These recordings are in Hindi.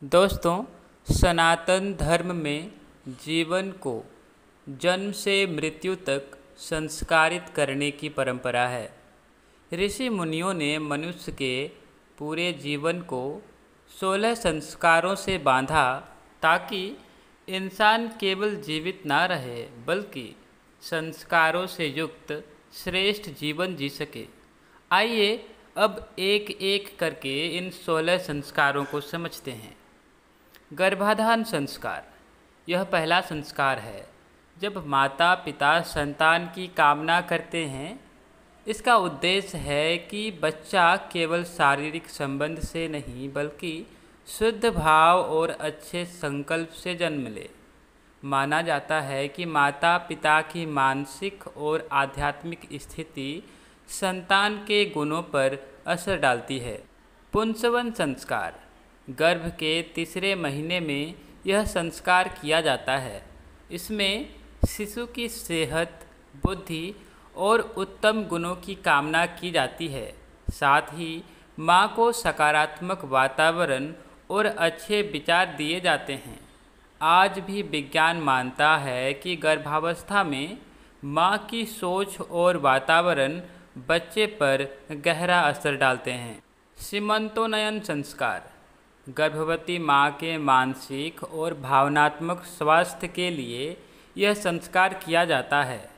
दोस्तों, सनातन धर्म में जीवन को जन्म से मृत्यु तक संस्कारित करने की परंपरा है। ऋषि मुनियों ने मनुष्य के पूरे जीवन को 16 संस्कारों से बांधा ताकि इंसान केवल जीवित ना रहे बल्कि संस्कारों से युक्त श्रेष्ठ जीवन जी सके। आइए अब एक एक करके इन 16 संस्कारों को समझते हैं। गर्भाधान संस्कार, यह पहला संस्कार है जब माता पिता संतान की कामना करते हैं। इसका उद्देश्य है कि बच्चा केवल शारीरिक संबंध से नहीं बल्कि शुद्ध भाव और अच्छे संकल्प से जन्म ले। माना जाता है कि माता पिता की मानसिक और आध्यात्मिक स्थिति संतान के गुणों पर असर डालती है। पुंसवन संस्कार, गर्भ के तीसरे महीने में यह संस्कार किया जाता है। इसमें शिशु की सेहत, बुद्धि और उत्तम गुणों की कामना की जाती है। साथ ही माँ को सकारात्मक वातावरण और अच्छे विचार दिए जाते हैं। आज भी विज्ञान मानता है कि गर्भावस्था में माँ की सोच और वातावरण बच्चे पर गहरा असर डालते हैं। सीमंतोन्नयन संस्कार, गर्भवती माँ के मानसिक और भावनात्मक स्वास्थ्य के लिए यह संस्कार किया जाता है।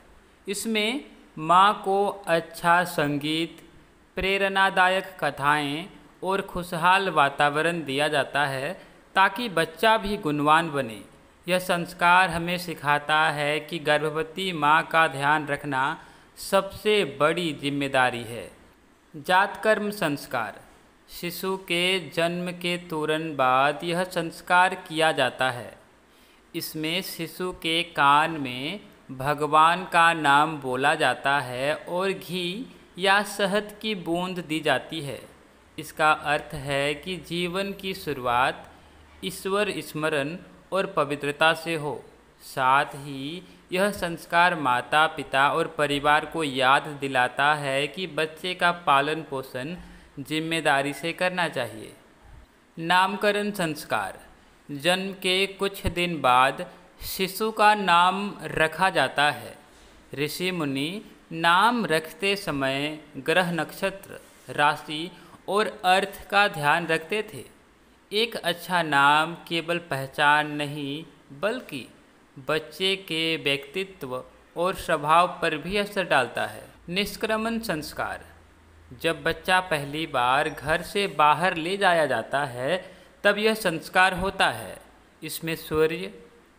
इसमें माँ को अच्छा संगीत, प्रेरणादायक कथाएं और खुशहाल वातावरण दिया जाता है ताकि बच्चा भी गुणवान बने। यह संस्कार हमें सिखाता है कि गर्भवती माँ का ध्यान रखना सबसे बड़ी जिम्मेदारी है। जातकर्म संस्कार, शिशु के जन्म के तुरंत बाद यह संस्कार किया जाता है। इसमें शिशु के कान में भगवान का नाम बोला जाता है और घी या शहद की बूंद दी जाती है। इसका अर्थ है कि जीवन की शुरुआत ईश्वर स्मरण और पवित्रता से हो। साथ ही यह संस्कार माता पिता और परिवार को याद दिलाता है कि बच्चे का पालन पोषण जिम्मेदारी से करना चाहिए। नामकरण संस्कार, जन्म के कुछ दिन बाद शिशु का नाम रखा जाता है। ऋषि मुनि नाम रखते समय ग्रह, नक्षत्र, राशि और अर्थ का ध्यान रखते थे। एक अच्छा नाम केवल पहचान नहीं बल्कि बच्चे के व्यक्तित्व और स्वभाव पर भी असर डालता है। निष्क्रमण संस्कार, जब बच्चा पहली बार घर से बाहर ले जाया जाता है तब यह संस्कार होता है। इसमें सूर्य,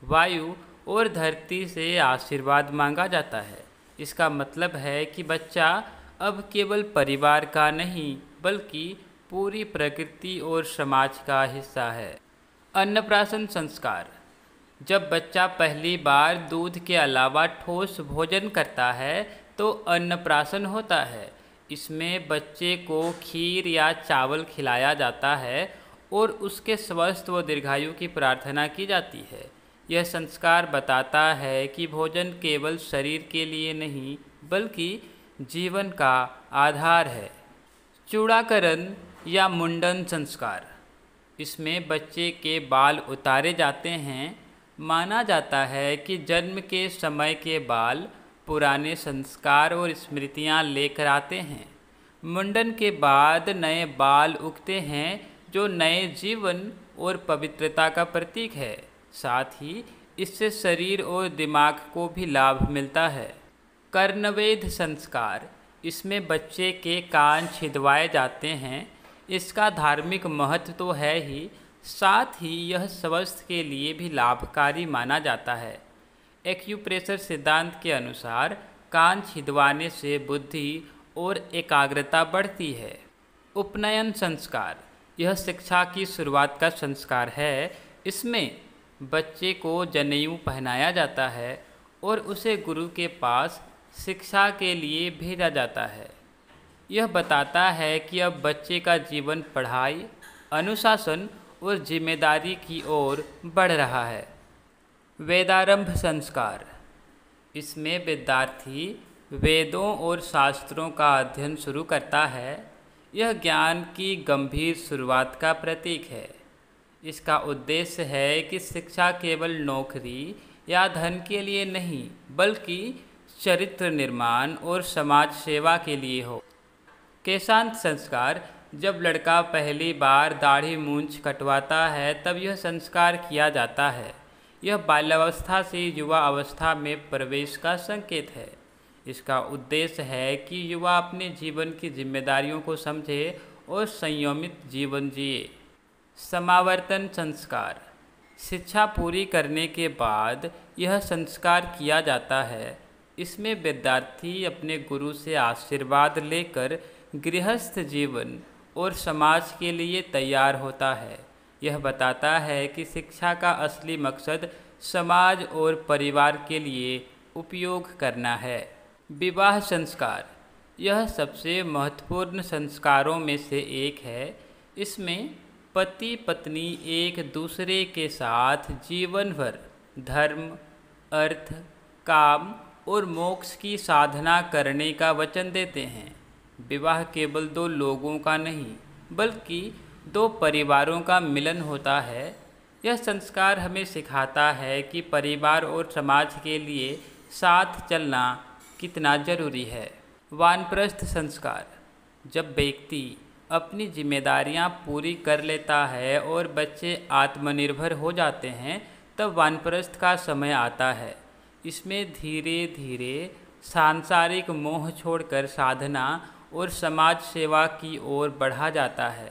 वायु और धरती से आशीर्वाद मांगा जाता है। इसका मतलब है कि बच्चा अब केवल परिवार का नहीं बल्कि पूरी प्रकृति और समाज का हिस्सा है। अन्नप्राशन संस्कार, जब बच्चा पहली बार दूध के अलावा ठोस भोजन करता है तो अन्नप्राशन होता है। इसमें बच्चे को खीर या चावल खिलाया जाता है और उसके स्वस्थ व दीर्घायु की प्रार्थना की जाती है। यह संस्कार बताता है कि भोजन केवल शरीर के लिए नहीं बल्कि जीवन का आधार है। चूड़ाकरण या मुंडन संस्कार, इसमें बच्चे के बाल उतारे जाते हैं। माना जाता है कि जन्म के समय के बाल पुराने संस्कार और स्मृतियाँ लेकर आते हैं। मुंडन के बाद नए बाल उगते हैं जो नए जीवन और पवित्रता का प्रतीक है। साथ ही इससे शरीर और दिमाग को भी लाभ मिलता है। कर्णवेध संस्कार, इसमें बच्चे के कान छिदवाए जाते हैं। इसका धार्मिक महत्व तो है ही, साथ ही यह स्वास्थ्य के लिए भी लाभकारी माना जाता है। एक्यूप्रेशर सिद्धांत के अनुसार कान छिदवाने से बुद्धि और एकाग्रता बढ़ती है। उपनयन संस्कार, यह शिक्षा की शुरुआत का संस्कार है। इसमें बच्चे को जनेऊ पहनाया जाता है और उसे गुरु के पास शिक्षा के लिए भेजा जाता है। यह बताता है कि अब बच्चे का जीवन पढ़ाई, अनुशासन और जिम्मेदारी की ओर बढ़ रहा है। वेदारंभ संस्कार, इसमें विद्यार्थी वेदों और शास्त्रों का अध्ययन शुरू करता है। यह ज्ञान की गंभीर शुरुआत का प्रतीक है। इसका उद्देश्य है कि शिक्षा केवल नौकरी या धन के लिए नहीं, बल्कि चरित्र निर्माण और समाज सेवा के लिए हो। केशांत संस्कार: जब लड़का पहली बार दाढ़ी मूंछ कटवाता है तब यह संस्कार किया जाता है। यह बाल्यावस्था से युवा अवस्था में प्रवेश का संकेत है। इसका उद्देश्य है कि युवा अपने जीवन की जिम्मेदारियों को समझे और संयमित जीवन जिए। समावर्तन संस्कार: शिक्षा पूरी करने के बाद यह संस्कार किया जाता है। इसमें विद्यार्थी अपने गुरु से आशीर्वाद लेकर गृहस्थ जीवन और समाज के लिए तैयार होता है। यह बताता है कि शिक्षा का असली मकसद समाज और परिवार के लिए उपयोग करना है। विवाह संस्कार: यह सबसे महत्वपूर्ण संस्कारों में से एक है। इसमें पति पत्नी एक दूसरे के साथ जीवन भर धर्म, अर्थ, काम और मोक्ष की साधना करने का वचन देते हैं। विवाह केवल दो लोगों का नहीं, बल्कि दो परिवारों का मिलन होता है। यह संस्कार हमें सिखाता है कि परिवार और समाज के लिए साथ चलना कितना जरूरी है। वानप्रस्थ संस्कार: जब व्यक्ति अपनी जिम्मेदारियां पूरी कर लेता है और बच्चे आत्मनिर्भर हो जाते हैं, तब वानप्रस्थ का समय आता है। इसमें धीरे धीरे सांसारिक मोह छोड़कर साधना और समाज सेवा की ओर बढ़ा जाता है।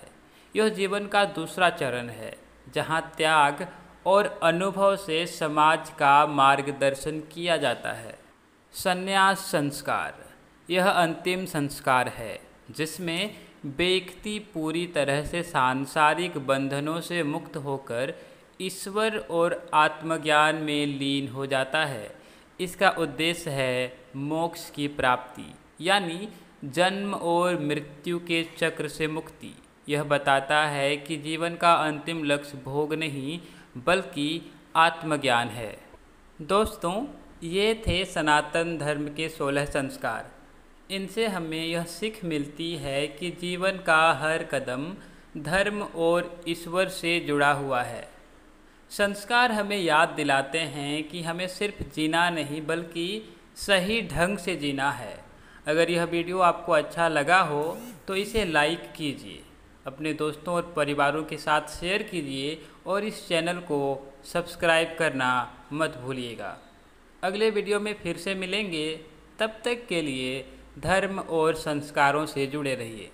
यह जीवन का दूसरा चरण है, जहां त्याग और अनुभव से समाज का मार्गदर्शन किया जाता है। संन्यास संस्कार: यह अंतिम संस्कार है जिसमें व्यक्ति पूरी तरह से सांसारिक बंधनों से मुक्त होकर ईश्वर और आत्मज्ञान में लीन हो जाता है। इसका उद्देश्य है मोक्ष की प्राप्ति, यानी जन्म और मृत्यु के चक्र से मुक्ति। यह बताता है कि जीवन का अंतिम लक्ष्य भोग नहीं, बल्कि आत्मज्ञान है। दोस्तों, ये थे सनातन धर्म के 16 संस्कार। इनसे हमें यह सीख मिलती है कि जीवन का हर कदम धर्म और ईश्वर से जुड़ा हुआ है। संस्कार हमें याद दिलाते हैं कि हमें सिर्फ जीना नहीं, बल्कि सही ढंग से जीना है। अगर यह वीडियो आपको अच्छा लगा हो तो इसे लाइक कीजिए, अपने दोस्तों और परिवारों के साथ शेयर कीजिए और इस चैनल को सब्सक्राइब करना मत भूलिएगा। अगले वीडियो में फिर से मिलेंगे, तब तक के लिए धर्म और संस्कारों से जुड़े रहिए।